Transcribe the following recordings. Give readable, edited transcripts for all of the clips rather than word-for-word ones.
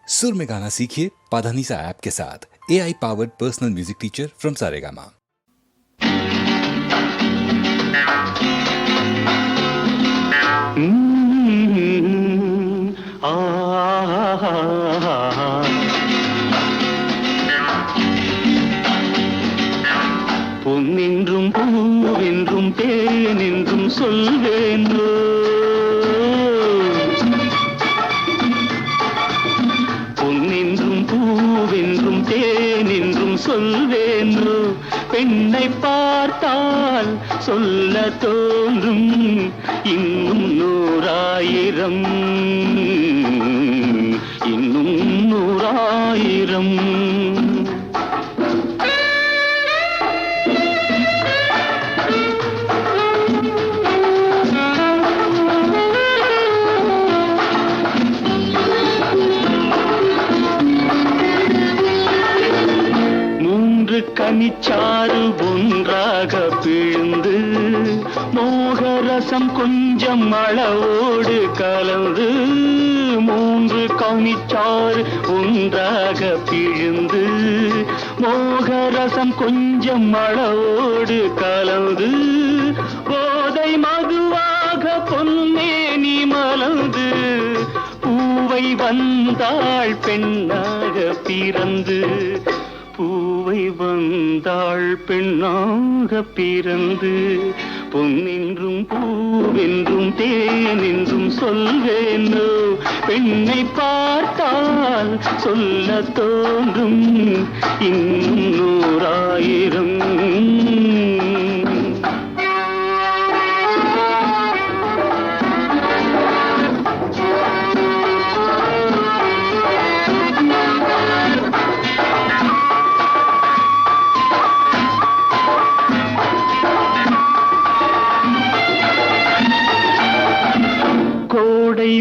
सुर में गाना सीखिए पाधानीसा ऐप के साथ। AI powered personal music teacher from Saregama. பொன்னின்றும் பூவென்றும் தேனென்றும் சொல்வேனோ, பொன்னின்றும் பூவென்றும் தேனென்றும் சொல்வேனோ, பெண்ணை பார்த்தால் சொல்ல தோன்றும் இன்னும் நூறாயிரம், இன்னும் நூறாயிரம். கனிச்சாறு ஒன்றாக பிழிந்து மோகரசம் கொஞ்சம் அளவோடு கலந்து, மூன்று கனிச்சாறு ஒன்றாக பிழிந்து மோகரசம் கொஞ்சம் அளவோடு கலந்து, போதை மதுவாக பொன்னேனி மலர்ந்து, பூவை வந்தாள் பெண்ணாக பிறந்து, பூவை வந்தாள் பெண்ணாக பிறந்து, பொன்னென்றும் பூவென்றும் தேனென்றும் சொல்வேனோ, பெண்ணை பார்த்தால் சொல்ல தோன்றும் இன்னும் நூறாயிரம்.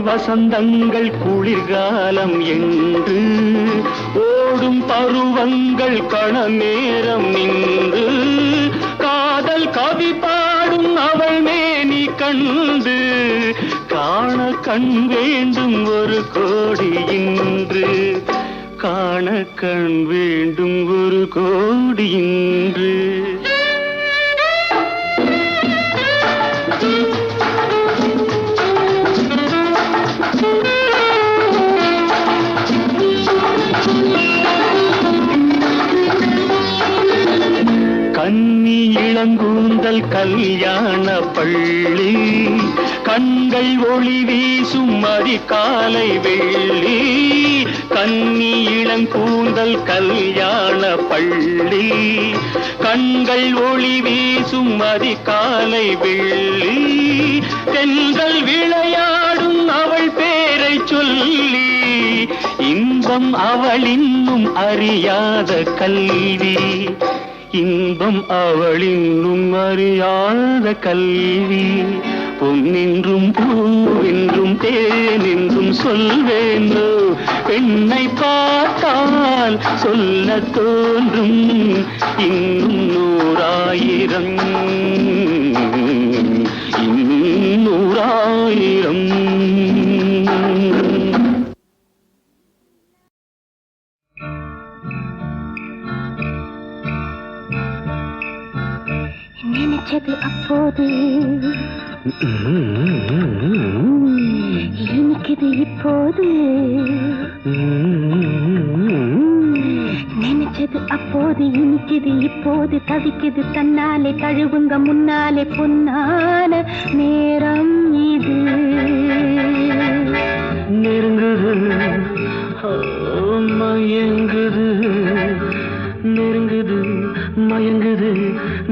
வசந்தங்கள் குளிர்காலம் என்று ஓடும் பருவங்கள் கணநேரம் நின்று, காதல் கவி பாடும் அவள் மேனி கண்டு, காண கண் வேண்டும் ஒரு கோடி இன்று, காண கண் வேண்டும் ஒரு கோடி இன்று. கன்னி இளங்கூந்தல் கல்யாண பள்ளி, கண்கள் ஒளி வீசும் அதிகாலை வெள்ளி, கன்னி இளங்கூந்தல் கல்யாண பள்ளி, கண்கள் ஒளி வீசும் அதிகாலை வெள்ளி, தென்றல் விளையாடும் அவள் பேரை சொல்லி, இன்பம் அவள் இன்னும் அறியாத கல்வி, இன்பம் அவள் இன்னும் அறியாத கல்வி, பொன்னென்றும் பூவென்றும் தேனென்றும் சொல்வேனோ, பெண்ணை பார்த்தால் சொல்ல தோன்றும் இன்னும் நூறாயிரம், இன்னும் நூறாயிரம். நினைச்சது அப்போது இனிக்குது இப்போது, நினைச்சது அப்போது இனிக்குது இப்போது, தவிக்குது தன்னாலே தழுவுங்க முன்னாலே, பொன்னான நேரம் இது. நெருங்குது மயங்குது, நெருங்குது மயங்குது,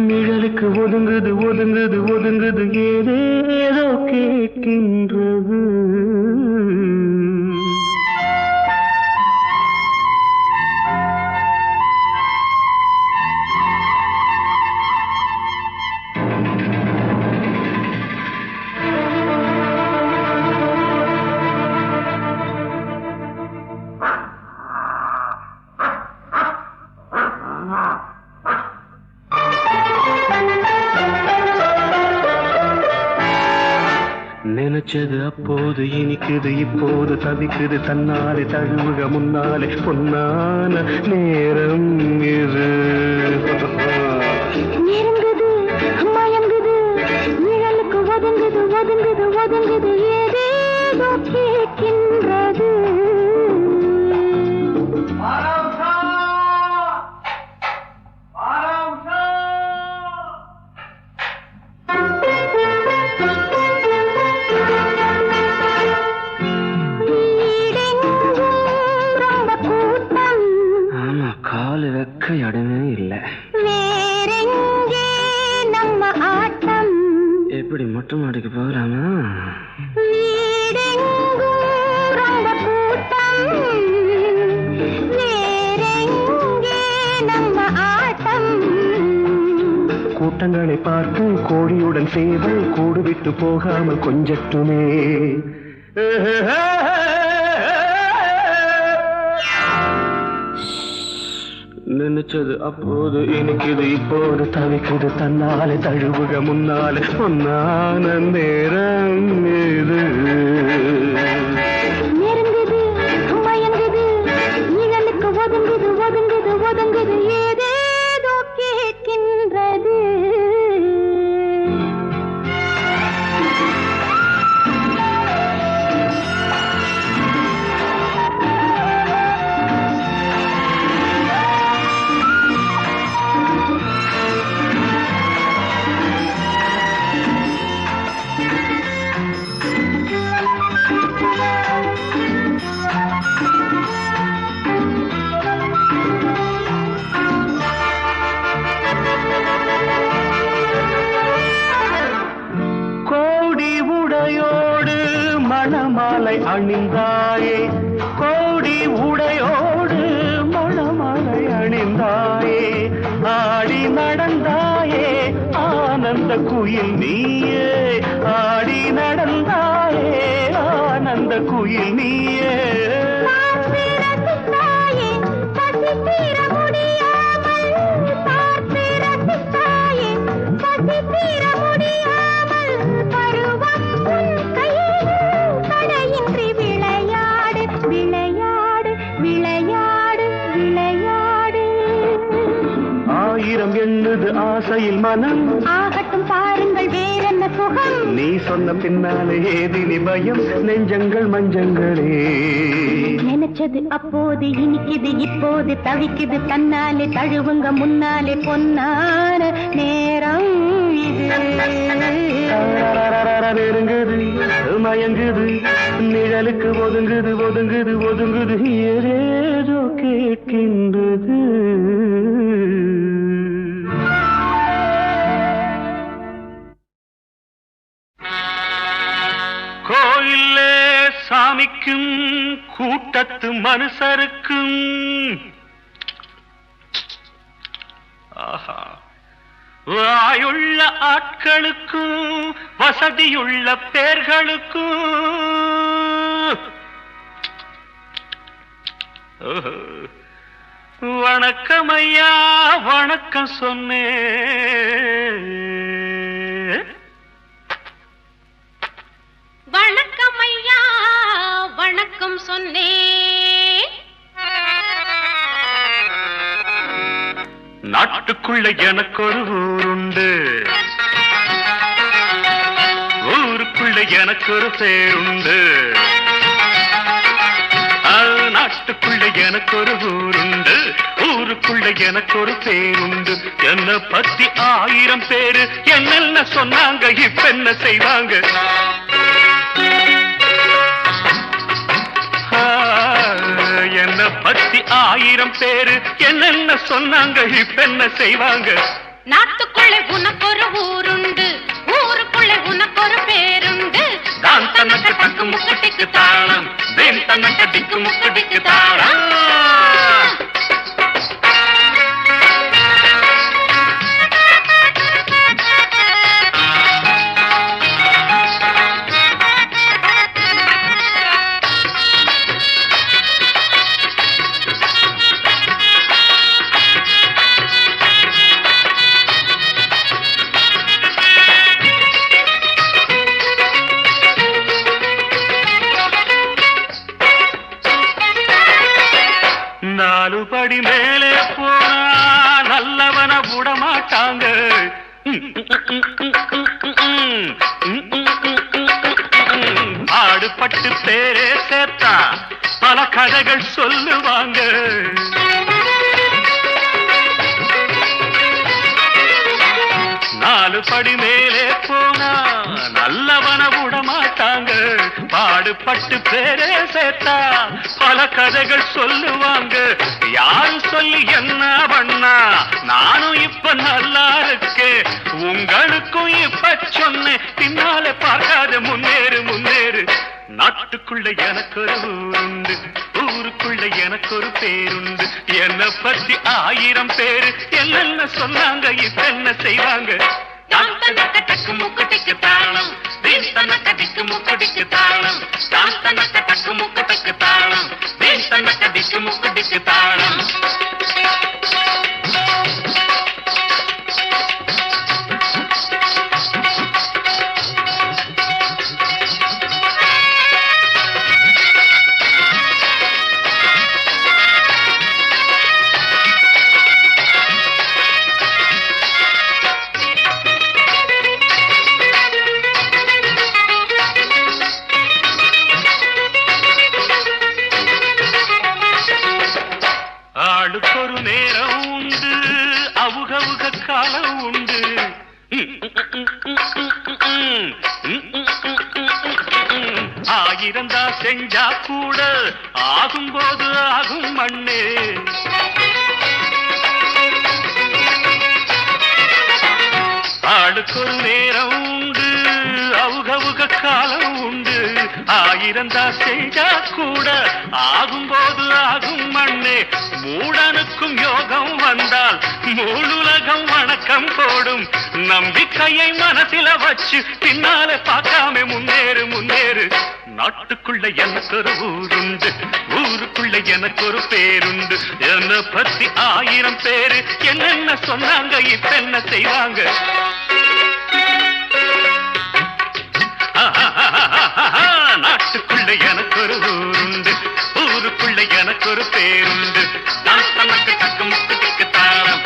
நிழலுக்கு ஒதுங்குது ஒதுங்குது ஒதுங்குது, ஏதேதோ கேட்கின்றது. நினைச்சது அப்போது இனிக்குது இப்போது தவிக்குது தன்னாலே தழுவுக முன்னாலே பொன்னான நேரம் இது நெருங்குது மயங்குது நிழலுக்கு ஒதுங்குது ஒதுங்குது ஒதுங்குது ஏதேதோ கேட்கின்றது ஆமா காலு வைக்க இடமே இல்லை வேறெங்கே நம்ம ஆட்டம் எப்படி மொட்டை மாடிக்கு போகலாமா வீடெங்கும் ரொம்ப கூட்டம் வேறெங்கே நம்ம ஆட்டம் கூட்டங்களை பார்த்து கோடியுடன் சேவை கூடு விட்டு போகாமல் கொஞ்சட்டுமே நினைச்சது அப்போது இனிக்குது இப்போது தவிக்குது தன்னாலே தழுவுக முன்னாலே பொன்னான நேரம் இது நெருங்குது மயங்குது நிழலுக்கு ஒதுங்குது ஒதுங்குது ஒதுங்குது ஏதேதோ கேட்கின்றது கோடி உடையோடு மணமாலை அணிந்தாயே கோடி உடையோடு மணமாலை அணிந்தாயே ஆடி நடந்தாயே ஆனந்த குயில் நீயே ஆடி நடந்தாயே ஆனந்த குயில் நீயே பார்த்திரசித்தாயே பசி தீர முடியாமல் பார்த்திரசித்தாயே பசி தீர முடியாமல் பருவம் உன் கையில் தடையின்றி விளையாடு விளையாடு விளையாடு விளையாடு ஆயிரம் எண்ணுது ஆசையில் மனம் ஆகட்டும் பாருங்கள் வேறென்ன சுகம் நீ சொன்ன பின்னாலே ஏதினி பயம் நெஞ்சங்கள் மஞ்சங்களே நினைச்சது அப்போது இனிக்குது இப்போது தவிக்குது தன்னாலே தழுவுங்க முன்னாலே பொன்னான நேரம் இது நெருங்குது மயங்குது நிழலுக்கு ஒதுங்குது ஒதுங்குது ஒதுங்குது ஏதேதோ கேட்கின்றது கோயிலே சாமிக்கும் கூட்டத்து மனுஷருக்கும் ஆஹா வாயுள்ள ஆட்களுக்கும் வசதியுள்ள பேர்களுக்கும் வணக்கம் ஐயா வணக்கம் சொன்னேன் வணக்கம் ஐயா வணக்கம் சொன்னேன் நாட்டுக்குள்ள எனக்கு ஒரு ஊருண்டு ஊருக்குள்ள எனக்கு ஒரு பேருண்டு நாட்டுக்குள்ள எனக்கு ஒரு ஊருண்டு ஊருக்குள்ள எனக்கு ஒரு பேருண்டு என்ன பத்தி 1000 பேரு என்னென்ன சொன்னாங்க இப்ப என்ன செய்வாங்க என்ன பத்தி 1000 பேரு என்னென்ன சொன்னாங்க இப்ப என்ன செய்வாங்க நாட்டுக்குள்ளே உனக்கு ஒரு ஊருண்டு ஊருக்குள்ளே உனக்கு ஒரு பேருண்டு தான் தனக்கு தக்கு முக்கட்டிக்கு தாளம் தேன் தனக்கு திக்கு முக்கட்டிக்கு தாளம் படி மேலே போனா நல்லவன விடமாட்டாங்க. ஆடுபட்டு பேரே சேர்த்தா பல கதைகள் சொல்லுவாங்க. நாலு படி மேலே போனா நல்லவன விடமாட்டாங்க. பாடுபட்டு பேரே சேர்த்தா பல கதைகள் சொல்லுவாங்க. யாரு சொல்லி என்ன பண்ணா நானும் இப்ப நல்லா இருக்கேன். உங்களுக்கும் இப்ப சொன்னேன் பின்னாலே பார்க்காத முன்னேறு முன்னேறு. நாட்டுக்குள்ள எனக்கு ஒரு ஊருண்டு, ஊருக்குள்ள எனக்கு ஒரு பேருண்டு. என்னை பத்தி 1000 பேரு என்னென்ன சொன்னாங்க இப்ப என்ன செய்வாங்க. தனக்கு முக்குட்டிக்கு தாளம், தனக்கு முக்குட்டிக்கு தாளம், தனக்கு முக்குட்டிக்கு தாளம், தனக்கு முக்குட்டிக்கு தாளம். ஆளுக்கொரு நேரம் உண்டு, அவுகவுக காலம் உண்டு. ஆயிரந்தா செஞ்சா கூட ஆகும்போது ஆகும் மண்ணு. ஆளுக்கொரு நேரம் உண்டு, அவுகவுக காலம் உண்டு. ஆயிரந்தா செஞ்சா கூட ஆகும்போது ஆகும் மண்ணே. மூடனுக்கும் யோகம் வந்தால் மூணுலகம் வணக்கம் போடும். நம்பிக்கையை மனசில வச்சு பின்னாலே பார்க்காம முன்னேறு முன்னேறு. நாட்டுக்குள்ள எனக்கு ஒரு ஊருண்டு, ஊருக்குள்ள எனக்கு ஒரு பேருண்டு. என்னை பத்தி 1000 பேரு என்னென்ன சொன்னாங்க இப்ப என்ன செய்வாங்க. நாட்டுக்குள்ள எனக்கு ஒரு ஊருண்டு, ஊருக்குள்ள எனக்கு ஒரு பேருண்டு. நான் தனக்கு தக்க முக்குதிக்கு தாளம்,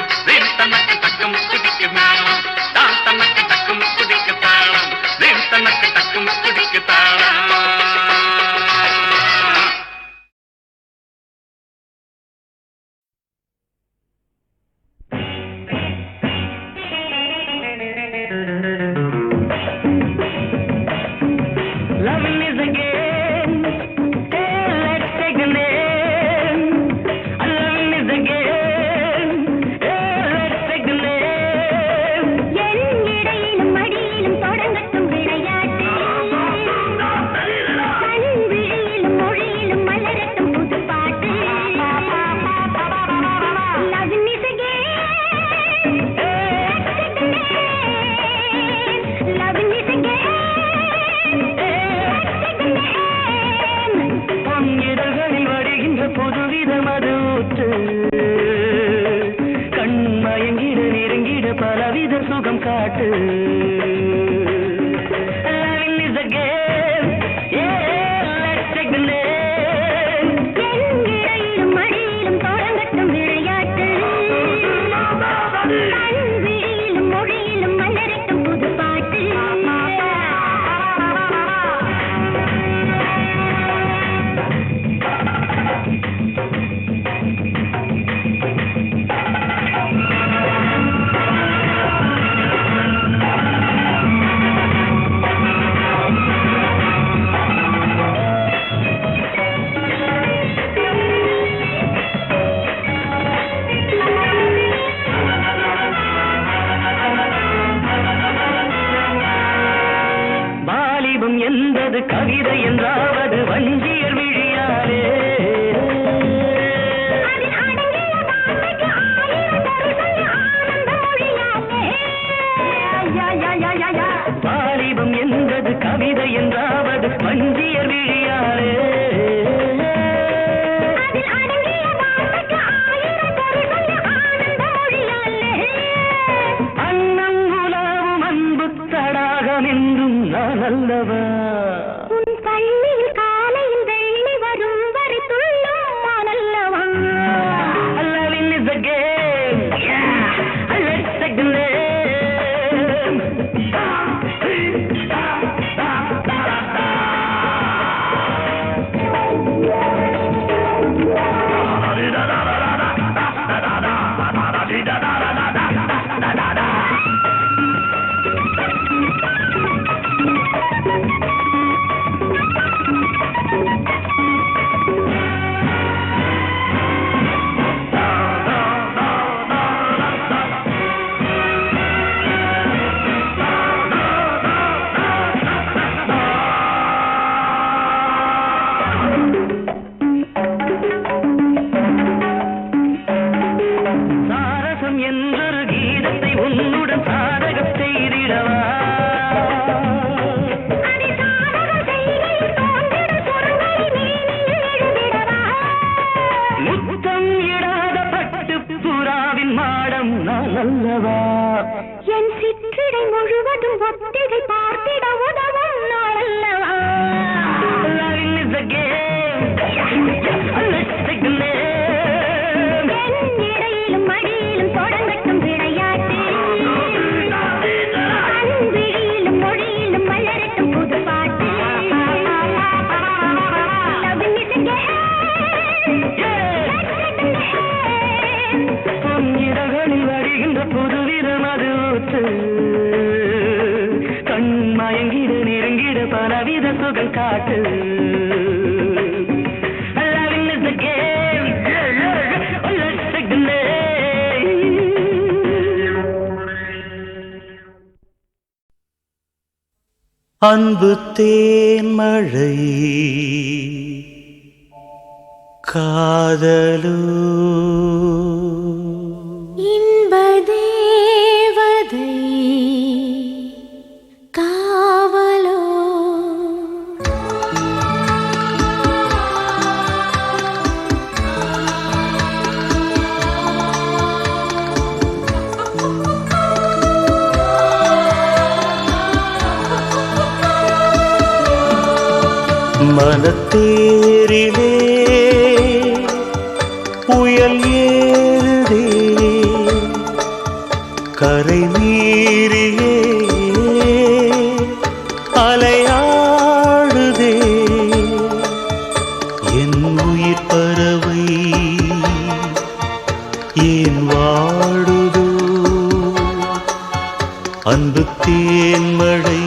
தனக்கு தக்க முக்குதிக்கு மேளம். நான் தனக்கு தக்க முக்குதிக்கு தாளம், தனக்கு தக்க முக்குதிக்கு தாளம். நாள் அல்லவா என் சிற்றிடை முழுவதும் ஒத்திகை பார்த்திட உதவும் நாள் அல்லவா Loving is a game. Let's take the name. என் இடையிலும் மடியிலும் தொடங்கட்டும் விளையாட்டு அன்பிழியிலும் மொழியிலும் மலரட்டும் புது பாட்டு Loving is a game. Let's take the name. பொன்னிறகளில் வருகின்ற புதுவிதம் அது ஊற்று கண் மயங்கிட நெருங்கிட பலவித சுகம் காட்டு Loving is the game. Let's take the name. அன்பு தேன் மழை காதலோ இன்ப தேவதை காவலோ மனத்தேரிலே புயல் ஏறுதே கரை மீறியே அலையாடுதே என் உயிர் பறவை ஏன் வாடுதோ அன்பு தேன்மழை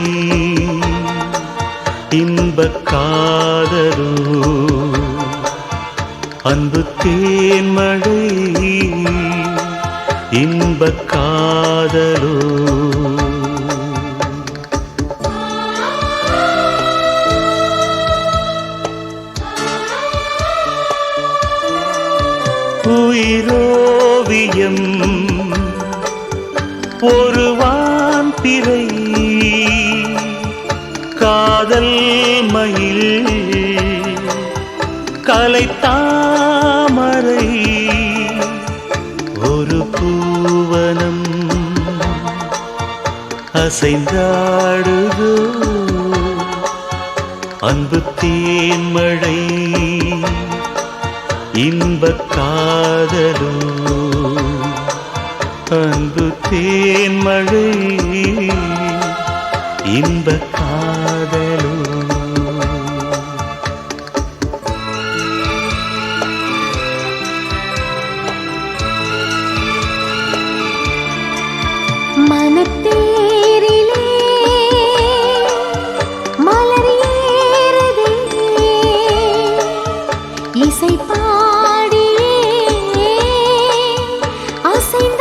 இன்பக் காதலோ அன்பு தேன்மழை இன்பக் காதலோ உயிரோவியம் ஒரு வான்பிறை காதல் மயில் கலைத்தாமரை ஒரு பூவனம் அசைந்தாடுதோ அன்பு தேன்மழை இன்பக் காதலோ அன்பு தேன்மழை இன்பக் காதலோ மனத்தேரிலே மலர் ஏறுதே இசை பாடியே அசைந்தாடுதே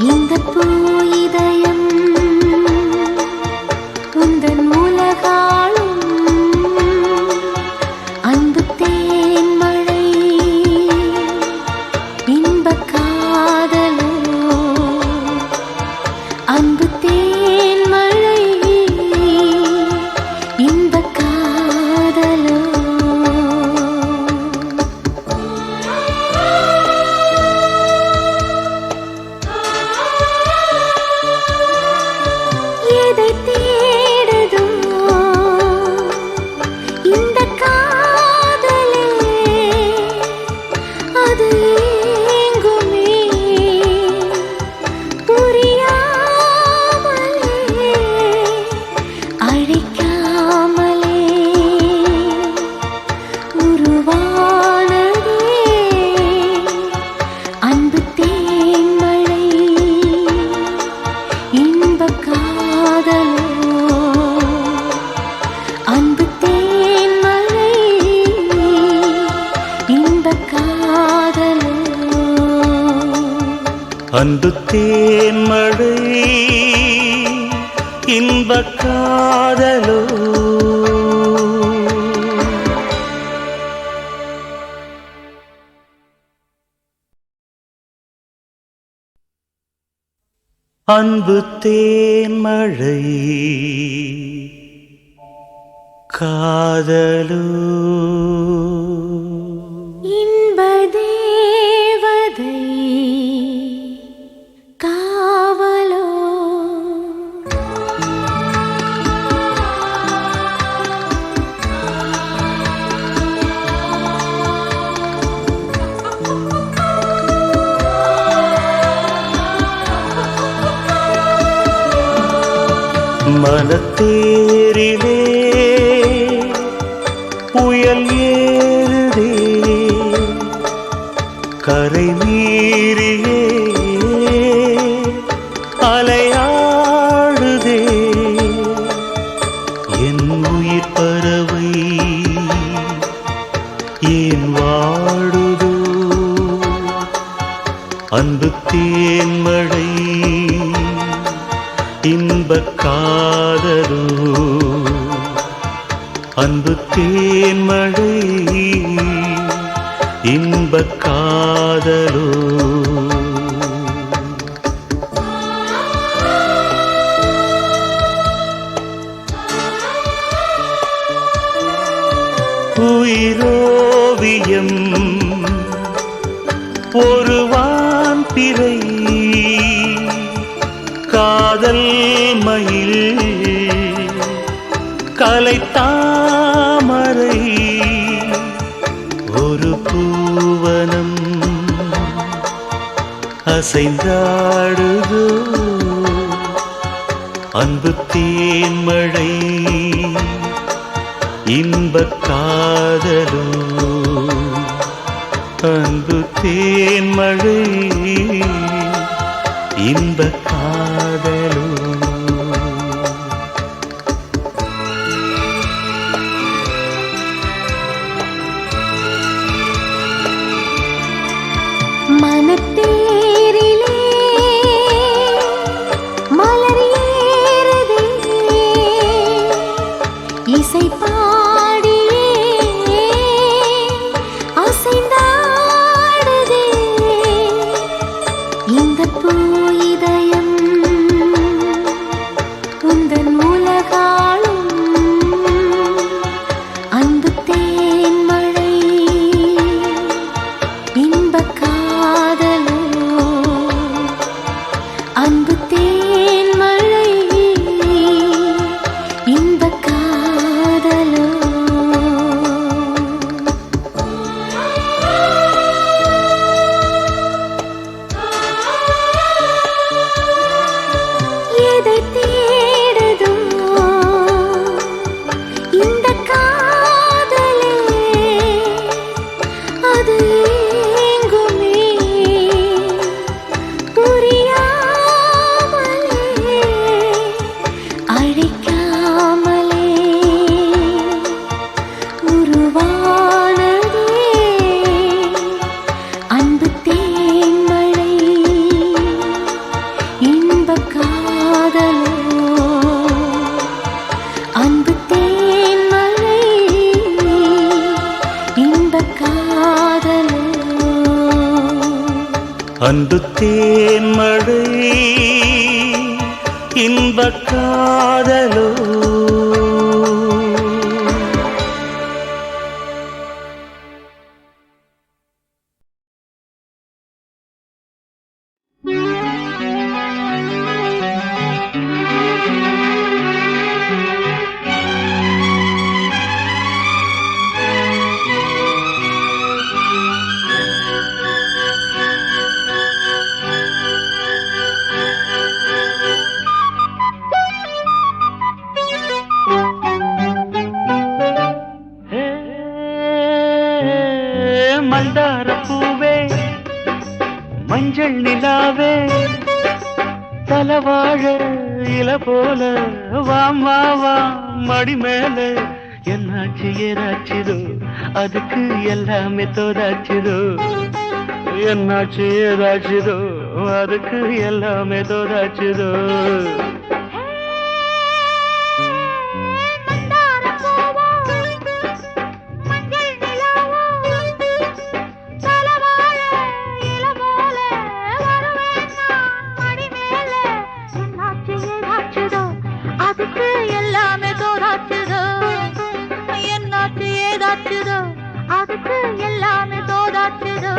இந்த பூ இதயம் உந்தன் உலகாளும் அன்பு தேன்மழை இன்பக் காதலோ அன்பு தேன்மழை இன்பக் காதலோ எதை தேடுதோ இந்த காதலே அது ஏங்குமே புரியாமலே அழைக்காமலே உருவானதே அன்பு தேன்மழை இன்பக் காதலோ அன்பு தேன்மழை இன்பக் காதலோ அன்பு தேன்மழை இன்பக் காதலோ அன்பு தேன்மழை காதலோ இன்ப தேவதை மனத்தேரிலே புயல் ஏறுதே கரை மீறியே அலையாடுதே என் உயிர் பறவை ஏன் வாடுதோ அன்பு தேன்மழை இன்பக் காதலோ அன்பு தேன்மழை இன்பக் காதலோ உயிரோவியம் ஒரு வான்பிறை காதல் மயில் கலைத்தாமரை ஒரு பூவனம் அசைந்தாடுதோ அன்பு தேன்மழை இன்பக் காதலோ அன்பு தேன்மழை இன்பக் காதலோ மனத்தேரிலே மலர் ஏறுதே இசை பாடியே அசைந்தாடுதே இந்த பூயிதயம் உந்தன் உலகாளும் அன்பு தேன்மழை இன்பக் காதலோ அன்பு தேன்மழை இன்பக் காதலோ எதை தேடுதோ இந்த காதலே அது எங்குமே புரியாமலே அழைக்காமலே உருவானதே அன்பு தேன்மழை இன்பக் காதலோ அன்பு தேன்மழை இன்பக் காதலோ அன்பு தேன்மழை இன்பக் காதலோ மந்தார பூவே மஞ்சள் நிலாவே தலவாழ இல போல வாம் வா வா மடி மேல என்னாச்சு ஏதாச்சுதோ அதுக்கு எல்லாமே தோதாச்சுதோ என்னாச்சு ஏதாச்சுதோ அதுக்கு எல்லாமே தோதாச்சுதோ அதுக்கு எல்லாமே தோதாச்சுதோ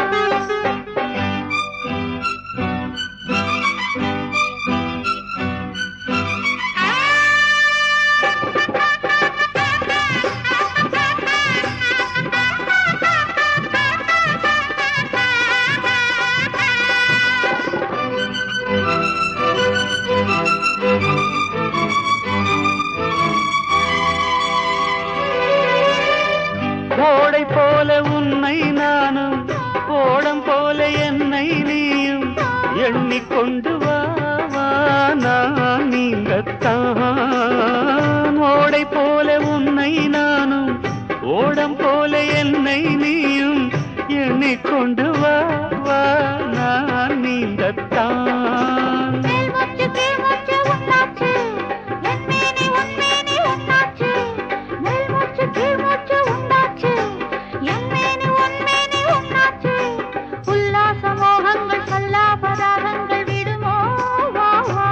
எண்ணிக்கொண்டு வா வா நான் நீங்கத்தான் ஓடை போல உன்னை நானும் ஓடம் போல என்னை நீயும் எண்ணிக்கொண்டு வா வா நான் நீங்கத்தான் மேல்மூச்சு கீழ்மூச்சு உன்னாச்சு என்மேனி உன்மேனி உன்னாச்சு மேல்மூச்சு கீழ்மூச்சு உண்டாச்சு என்மேனி உன்மேனி உன்னாச்சு உல்லாச மோகங்கள் சல்லாபராகங்கள் விடுமோ வா வா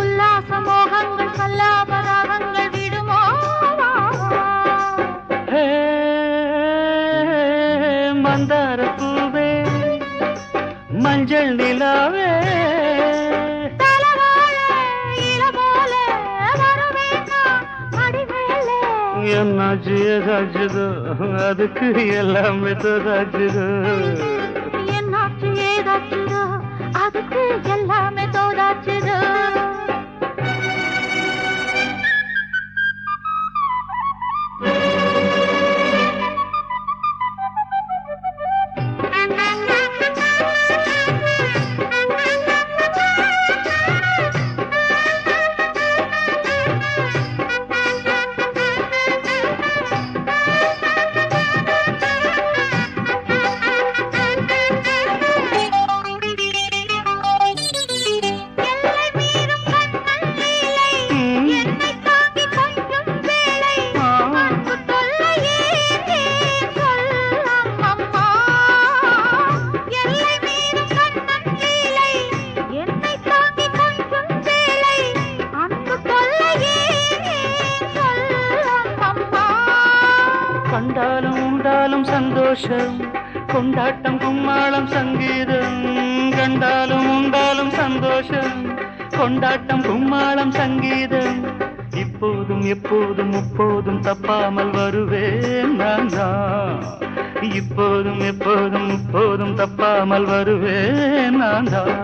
உல்லாச மோகங்கள் சல்லாபராகங்கள் விடுமோ வா வா ஹே மந்தார பூவே மஞ்சள் நிலாவே என்னாச்சு ஏதாச்சுதோ அதுக்கு எல்லாமே தோதாச்சுதோ என்னாச்சு ஏதாச்சுதோ அதுக்கு எல்லாமே தோதாச்சுதோ கண்டாலும் உண்டாலும் சந்தோஷம் கொண்டாட்டம் கும்மாளம் சங்கீதம் கண்டாலும் உண்டாலும் சந்தோஷம் கொண்டாட்டம் கும்மாளம் சங்கீதம் இப்போதும் எப்போதும் முப்போதும் தப்பாமல் வருவேன் நான் தான் இப்போதும் எப்போதும் முப்போதும் தப்பாமல் வருவேன் நான் தான்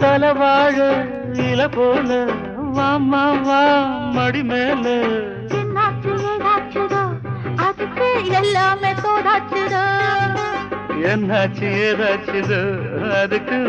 தலவாழ இல போல வாமா வா மடி மேல என்னாச்சு ஏதாச்சுதோ அதுக்கு எல்லாமே தோதாச்சுதோ என்னாச்சு ஏதாச்சுதோ அதுக்கு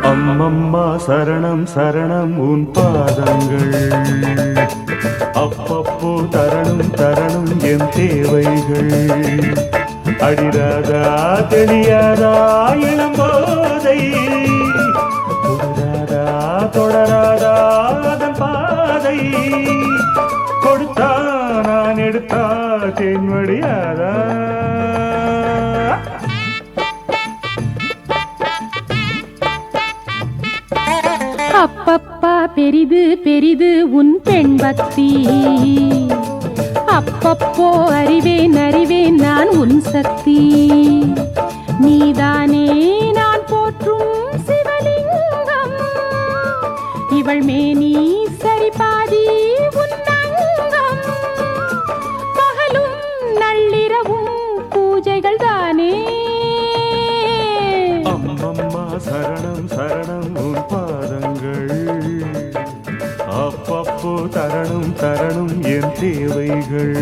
அம்மம்மா சரணம் சரணம் உன் பாதங்கள் அப்பப்போ தரணும் தரணும் என் தேவைகள் அடிராதா தெரியாதா இளம்போதை தொடராதா தொடராதா அதன் பாதை கொடுத்தா நான் எடுத்தா தென்வடியாதா அப்பப்பா பெரிது பெரிது உன் பெண் பக்தி அப்பப்போ அறிவேன் அறிவேன் நான் உன் சக்தி நீதானே நான் போற்றும் சிவலிங்கம் இவள் மேனி சரி பாதி உன் அங்கம் பகலும் நள்ளிரவும் பூஜைகள் தானே அம்மம்மா சரணம் சரணம் உன் பாதங்கள் அப்பப்போ தரணும் தரணும் என் தேவைகள்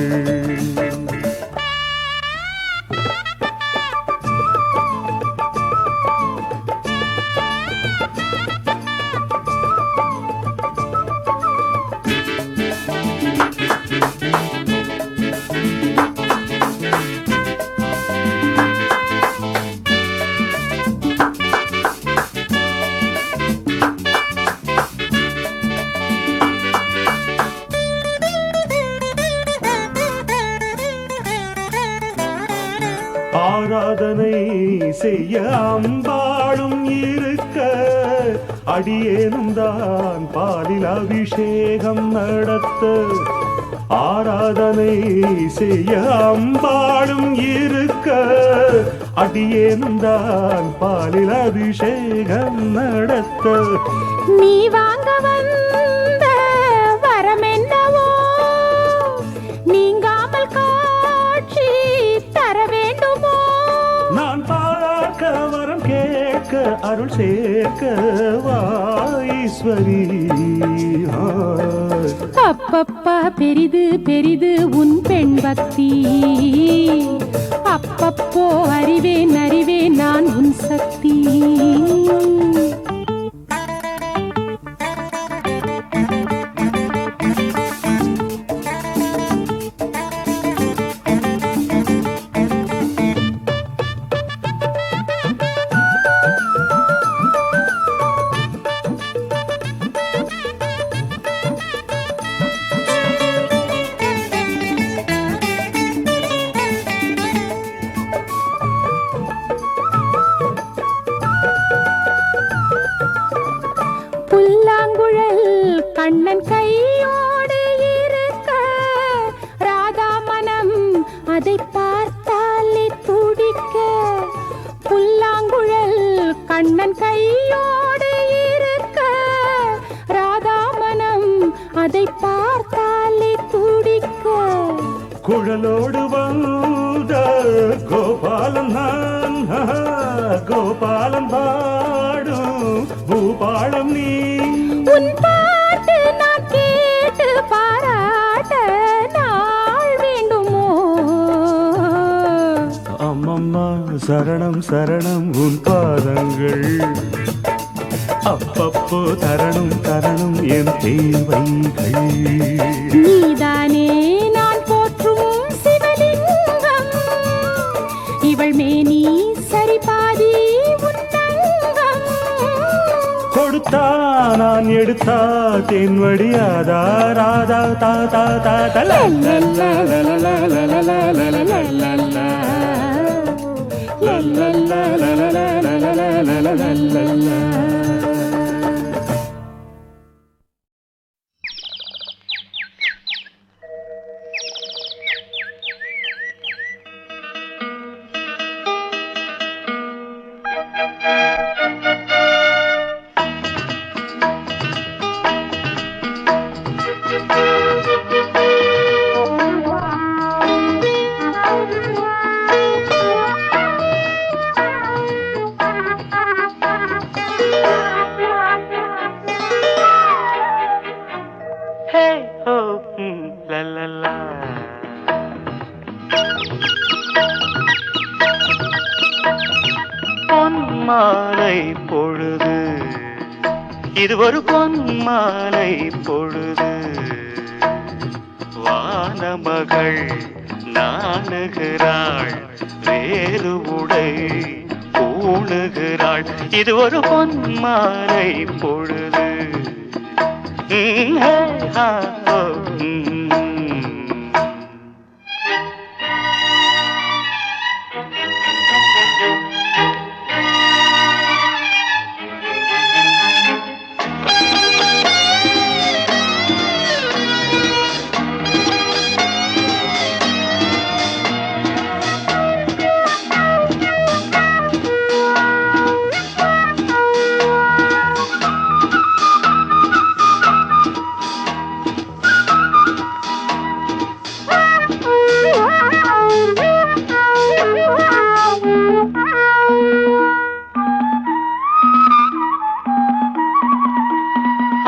ஆராதனை செய்ய அம்பாளும் இருக்க அடியேனும் தான் பாலில் அபிஷேகம் நடத்த ஆராதனை செய்ய அம்பாளும் இருக்க அடியேனும் தான் பாலில் அபிஷேகம் நடத்த நீ வாங்க வந்த வரம் என்னவோ நீங்காமல் காட்சி தர வேண்டுமோ நான் பார்க்க வரம் கேட்க அருள் சேர்க்க வாஈஸ்வரி அப்பப்பா பெரிது பெரிது உன் பெண் பக்தி அப்பப்போ அறிவேன் அறிவேன் நான் உன் சக்தி புல்லாங்குழல் கண்ணன் கையோடு இருக்க ராதா மனம் அதை பார்த்தாலே துடிக்க புல்லாங்குழல் கண்ணன் கையோடு இருக்க ராதா மனம் அதை பார்த்தாலே துடிக்க குழலோடு வந்த கோபாலன் நான் கோபாலன் பாடும் பூபாலம் நீ உன் பாட்டு நான் கேட்டு பாராட்ட நாள் வேண்டுமோ அம்மம்மா சரணம் சரணம் உன் பாதங்கள் அப்பப்போ தரணும் தரணும் என் தேவைகள் நீதானே நான் போற்றும் சிவலிங்கம் இவள் மேனி சரிபாதி உன்னங்கம் கொடுத்தா நான் எடுத்தா தென்வடியாதா ராதா தாதா தாதா பொன்மாலை பொழுது இது ஒரு பொன்மாலை பொழுது வானமகள் நாணுகிறாள் வேறு உடை பூணுகிறாள் இது ஒரு பொன்மாலை பொழுது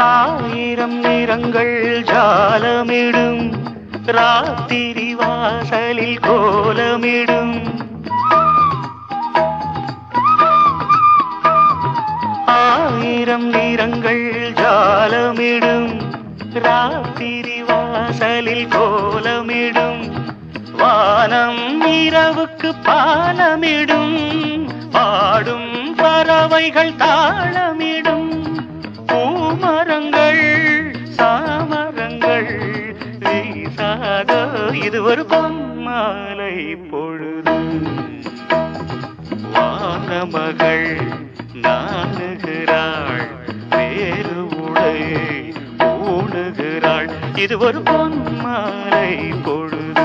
ஆயிரம் நிறங்கள் ஜாலமிடும் ராத்திரி வாசலில் கோலமிடும் ஆயிரம் நிறங்கள் ஜாலமிடும் ராத்திரி வாசலில் கோலமிடும் வானம் இரவுக்கு பாலமிடும் பாடும் பறவைகள் தாளமிடும் பூமரங்கள் சாமரங்கள் வீசாத இது ஒரு பொன்மாலை பொழுது வானமகள் நாணுகிறாள் வேறு உடை பூணுகிறாள் இது ஒரு பொன்மாலை பொழுது.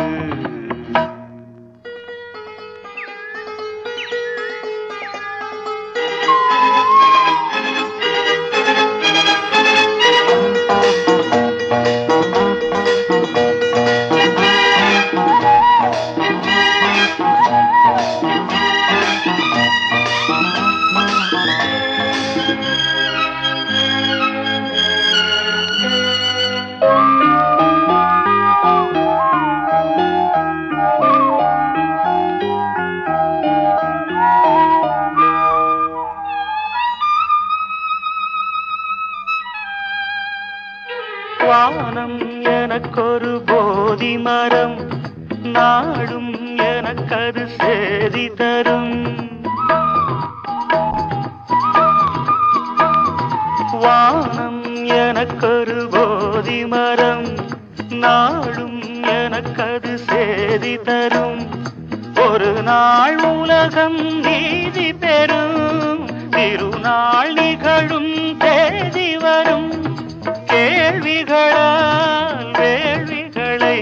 வானம் எனக்கொரு போதி மரம், நாடும் எனக்கது சேதி தரும். வானம் எனக்கொரு போதி மரம், நாடும் எனக்கது சேதி தரும். ஒரு நாள் உலகம் நீதி பெறும், திருநாள் நிகழும் தேதி வரும். கேள்விகளால் வேள்விகளை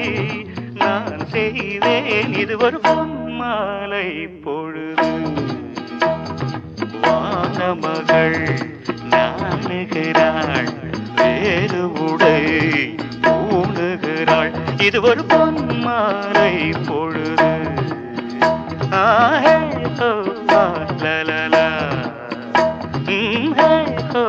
நான் செய்வேன், இது ஒரு பொன்மாலை பொழுது. வானமகள் நாணுகிறாள், வேறு உடை பூணுகிறாள், இது ஒரு பொன்மாலை பொழுது. ஆஹே ஹோ லலலா, ஹே ஹோ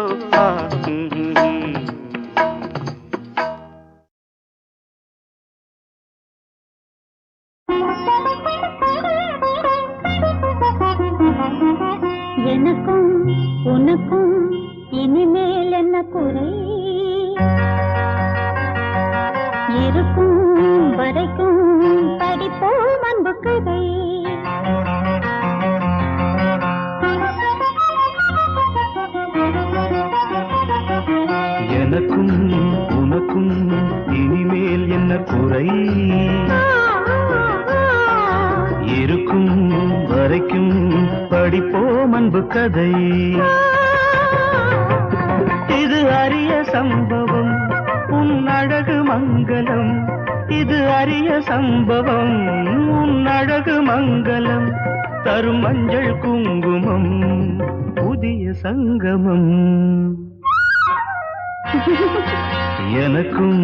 எனக்கும் உனக்கும் இனிமேல் என்ன குறை? இருக்கும் வரைக்கும் படிப்போம் அன்பு கதை. எனக்கும் உனக்கும் இனிமேல் என்ன குறை? இருக்கும் வரைக்கும் படிப்போம் அன்பு கதை. இது அரிய சம்பவம், உன் அழகு மங்களம். இது அரிய சம்பவம், உன் அழகு மங்களம். தரும் மஞ்சள் குங்குமம், புதிய சங்கமம். எனக்கும்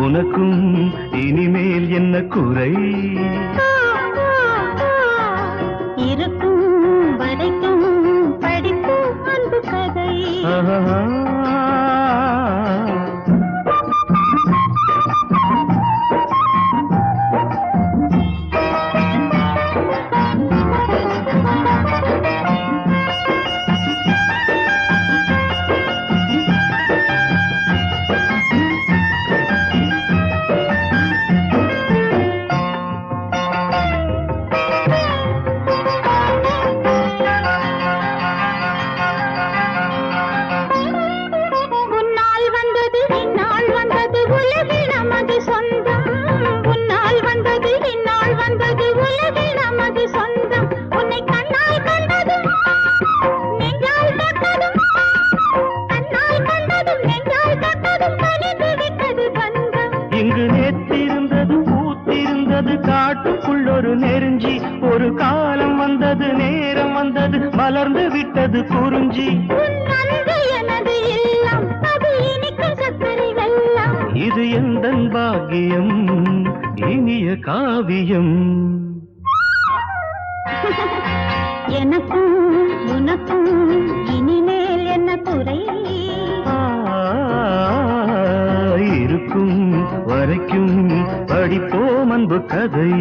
உனக்கும் இனிமேல் என்ன குறை? இருக்கும் வரைக்கும் படிப்போம் அன்பு கதை. இங்கு நேற்றிருந்தது பூத்திருந்தது காட்டுக்குள் ஒரு நெருஞ்சி. ஒரு காலம் வந்தது நேரம் வந்தது மலர்ந்து விட்டது குறிஞ்சி. இது எந்தன் பாக்கியம் இனிய காவியம். எனக்கும் உனக்கும் இனிமேல் என்ன குறை? இருக்கும் வரைக்கும் படிப்போம் அன்பு கதை.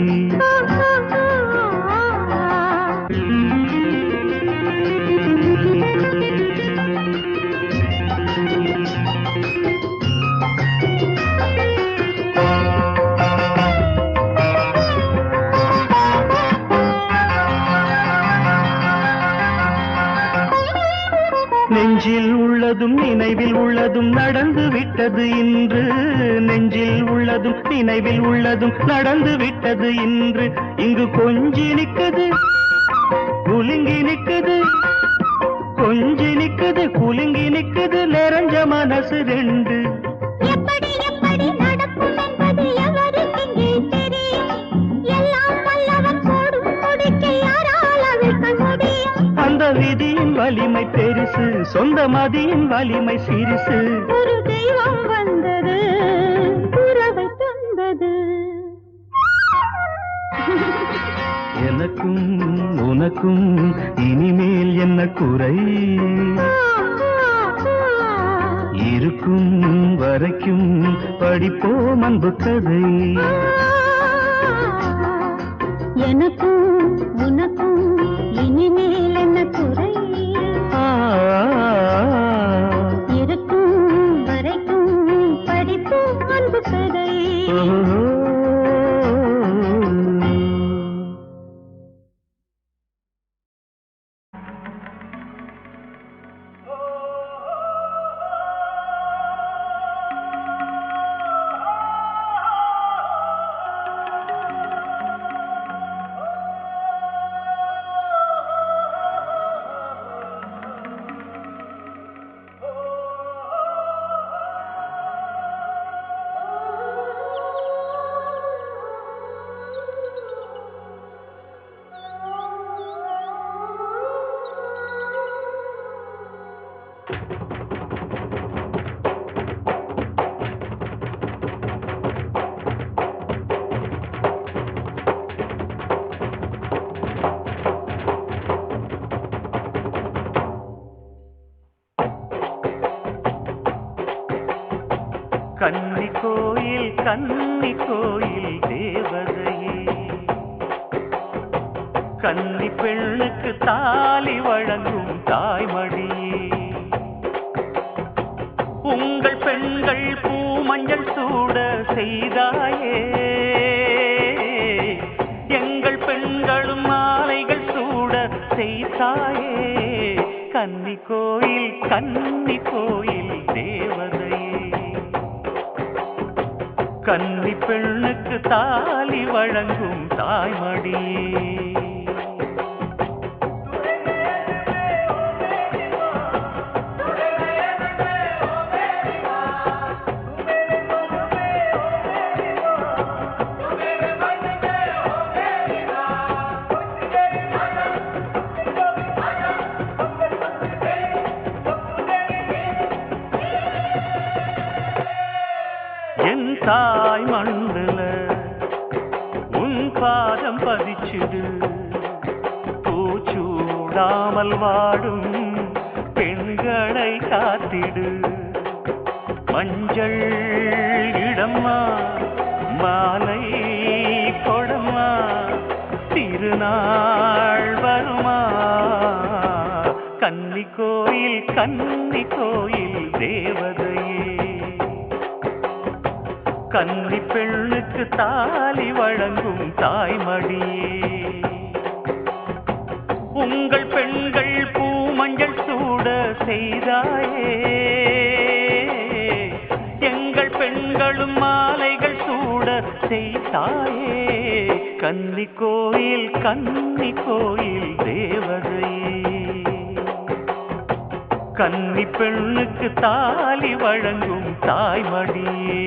நெஞ்சில் உள்ளதும் நினைவில் உள்ளதும் நடந்து விட்டது இன்று. நெஞ்சில் உள்ளதும் நினைவில் உள்ளதும் நடந்து விட்டது இன்று. இங்கு கொஞ்சி நிற்குது குலுங்கி நிற்குது, கொஞ்சி நிற்குது குலுங்கி நிற்குது நிறைஞ்ச மனசு ரெண்டு. எப்படி எப்படி நடக்கும் பெருமை பெருசு சொந்த மதியின் வலிமை சிறுசு ஒரு தெய்வம் வந்தது உறவை தந்தது எனக்கும் உனக்கும் இனிமேல் என்ன குறை இருக்கும் வரைக்கும் படிப்போம் அன்பு கதை எனக்கும் உனக்கும் இனிமேல் என்ன குறை இருக்கும் வரைக்கும் படிப்போம் அன்பு கதை கன்னி கோயில் தேவதையே கன்னி பெண்ணுக்கு தாலி வழங்கும் தாய்மடியே உங்கள் பெண்கள் பூமஞ்சள் சூட செய்தாயே எங்கள் பெண்களும் மாலைகள் சூட செய்தாயே கன்னி கோயில் தேவதையே கன்னி பெண்ணுக்கு தாலி வழங்கும் தாய்மடியே என் தாய் மண்ணுல உன் பாதம் பதிச்சுடு பூச்சூடாமல் வாடும் பெண்களை காத்திடு மஞ்சள் இடம்மா மாலை கொடம்மா திருநாள் வருமா கன்னி கோயில் தேவதையே கன்னி பெண்ணுக்கு தாலி வழங்கும் தாய்மடியே உங்கள் பெண்கள் பூமஞ்சள் சூட செய்தாயே எங்கள் பெண்களும் மாலைகள் சூட செய்தாயே கன்னி கோயில் தேவதையே கன்னி பெண்ணுக்கு தாலி வழங்கும் தாய்மடியே